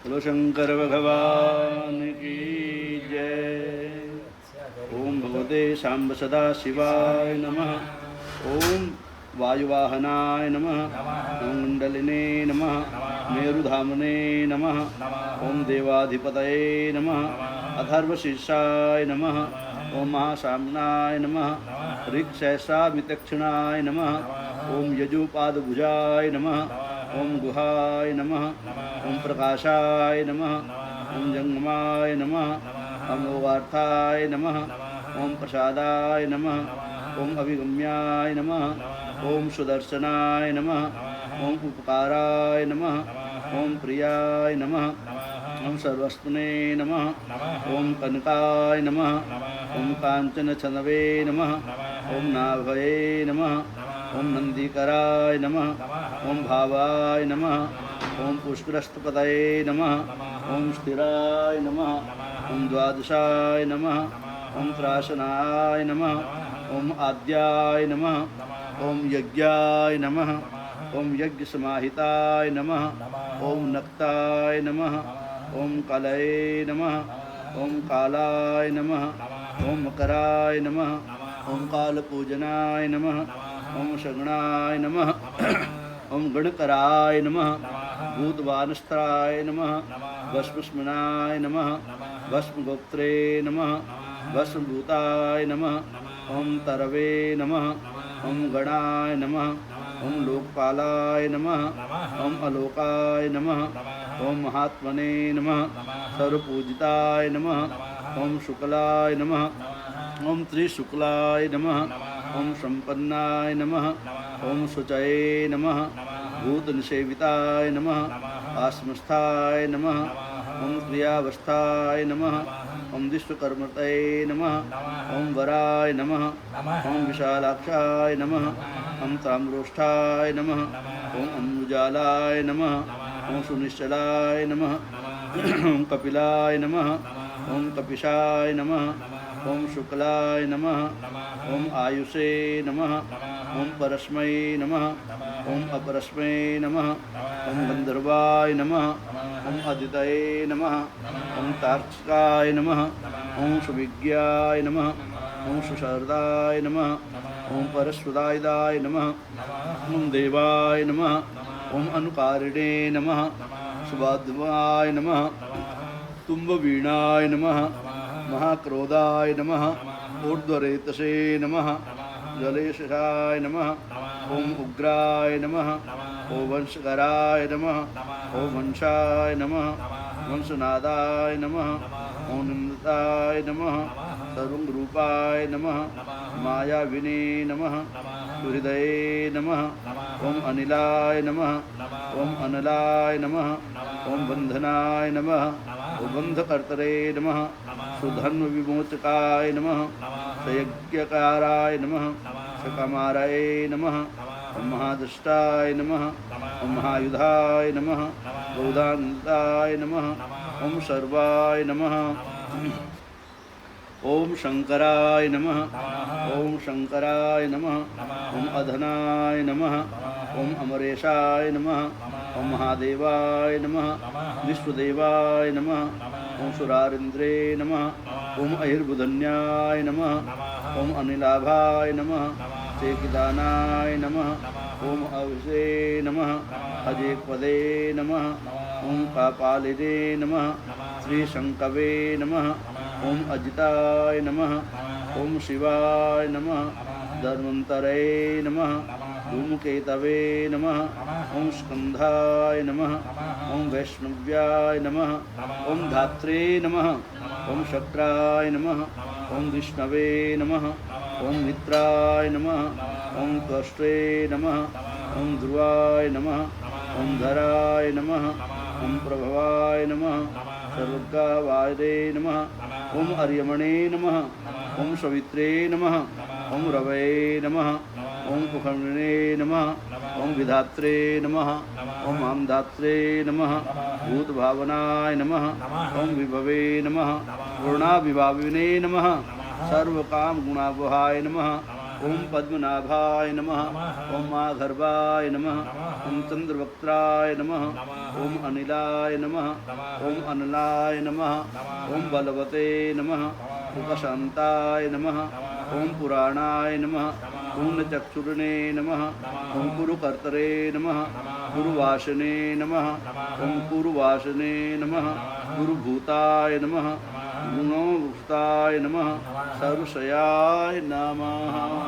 बोलो शंकर भगवान की जय। ओम भगवते शाम्ब सदा शिवाय नमः। ओम वायुवाहनाय नमः। ओम कुंडलिने नमः। मेरुधामने नमः। ओम देवाधिपतये नमः। अथर्वशीर्षाय नमः। ओम महासाम्नाय नमः। ऋक्शैषामितक्षणाय नमः। ओम यजुपादभुजाय नमः। ओम गुहाय नमः। ओम प्रकाशाय नमः। ओम जंगमाय नमः। ओम योगार्थाय नमः। ओम प्रसादाय नमः। ओम अभिगम्याय नमः। ओम सुदर्शनाय नमः। ओम उपकाराय नमः। ओम प्रियाय नमः। ओम सर्वस्तुने नमः। ओम कनकाय नमः। ओम कांचनछनवे नमः। ओम नाभये नमः। ओम नंदीकराय नमः। ओम भावाय नमः। ओम पुष्करस्तपतये नमः। ओम स्थिराय नमः। ओम द्वादशाय नमः। ओम त्रासनाय नमः। ओम आद्याय नमः। ओम यज्ञाय नमः। ओम यज्ञ समाहिताय नमः। ओम नक्ताय नमः। ओम कलये नमः। ओम कालाय नमः। ओम मकराय नमः। ओम कालपूजनाय नमः। ओम शगणाय नमः। ओम गणकराय नमः। भूतवानस्त्राय नमः। भस्मस्मनाय नमः। भस्मगोप्त्रे नमः। भस्मभूताय नमः। ओम तरवे नमः। ओम गणाय नमः। ओम लोकपालाय नमः। ओम अलोकाय नमः। ओम महात्मने नमः। सर्वपूजिताय नमः। ओम शुक्लाय नमः। ओम त्रिशुक्लाय नमः। ओम संपन्नाय नमः। ओम शुचये नमः। भूतनिसेविताय नमः। आस्मस्थाय नमः। ओम क्रियावस्थाय नमः। ओम विश्वकर्मतये नमः। ओम वराय नमः। ओम विशालाक्षाय नमः। ओम ताम्रोष्ठाय नमः। ओम अम्बुजालाय नमः। ओम सुनिश्चलाय नमः। ओम कपिलाय नमः। ओम कपिशाय नमः। ओम शुक्लाय नमः। ओम आयुषे नमः। ओम परस्मै नमः। ओम अपरस्मै नमः। ओम गंधर्वाय नमः। ओम अदितये नमः। ओम तार्क्षिकाय नमः। ओम सुविज्ञाय नमः। ओम सुशारदाय नमः। ओम परस्वदायदाय नमः। ओम देवाय नमः। ओम अनुकारिणे नमः। सुबाध्वाय नमः। तुम्बवीणाय नमः। महाक्रोधाय नमः। ऊर्ध्वरेतसे नमः। जलेशराय नमः। ओम उग्राय नमः। ओम वंशकराय नमः। ओम वंशाय नमः। वंशनादाय नमः। ओम निंदताय नमः। सर्वरूपाय नमः। मायाविने नमः। सुहृदये नमः। ओम अनिलाय नमः। ओम अनलाय नमः। ओम बंधनाय नमः। ओम बंधकर्तरे नमः। सुधन्व विमोचकाय नमः। सयज्ञकाराय नमः। सकमाराय नमः। ओम महादृष्टाय नमः। ओम महायुधाय नमः। गौदानताय नमः। ओम सर्वाय नमः। ओम शंकराय नमः। ओम शंकराय नमः। ओम अधनाय नमः। ओम अमरेशाय नमः। ओम महादेवाय नमः। विश्वदेवाय नमः। ओम सुरारिंद्रे नमः। ओम अहिर्बुधन्याय नमः। ओम अनिलाभाय नमः। चेकिदानाय नमः। ओम अविषे नमः। अजेपदे नमः। ओम कापालिने नमः। श्री शंकवे नमः। ओम अजिताय नमः। ओम शिवाय नमः। धन्वन्तरे नमः। धूमकेतवे नमः। ओम स्कंधाय नमः। ओम वैष्णव्याय नमः। ओम धात्रे नमः। ओम शक्राय नमः। ओम विष्णवे नमः। ओम मित्राय नमः। ओम त्वष्ट्रे नमः। ओम ध्रुवाय नमः। ओम धराय नमः। ओम प्रभवाय नमः। सर्वगावाय नमः। ओम अर्यमणे नमः। ओम सवित्रे नमः। ओम रवये नमः। ओम कुखण्डिने नमः। ओम विधात्रे नमः। ओम आमदात्रे नमः। भूतभावनाय नमः। ओम विभवे नमः। पूर्णाभिभाविने नमः। सर्वकाम गुणावहाय नमः। ओम पद्मनाभाय नमः। ओम माघर्वाय नमः। ओम चंद्रवक्त्राय नमः। ओम अनिलाय नमः। ओम अनलाय नमः। ओम बलवते नमः। उपशांताय नमः। ओम पुराणाय नमः। ओम चक्षुर्णे नमः। ओम कुरुकर्तरे नमः। गुरुवासने नमः। ओम कुरुवासने नमः। गुरुभूताय नमः। गुणोभूताय नमः। सर्वशयाय नमः।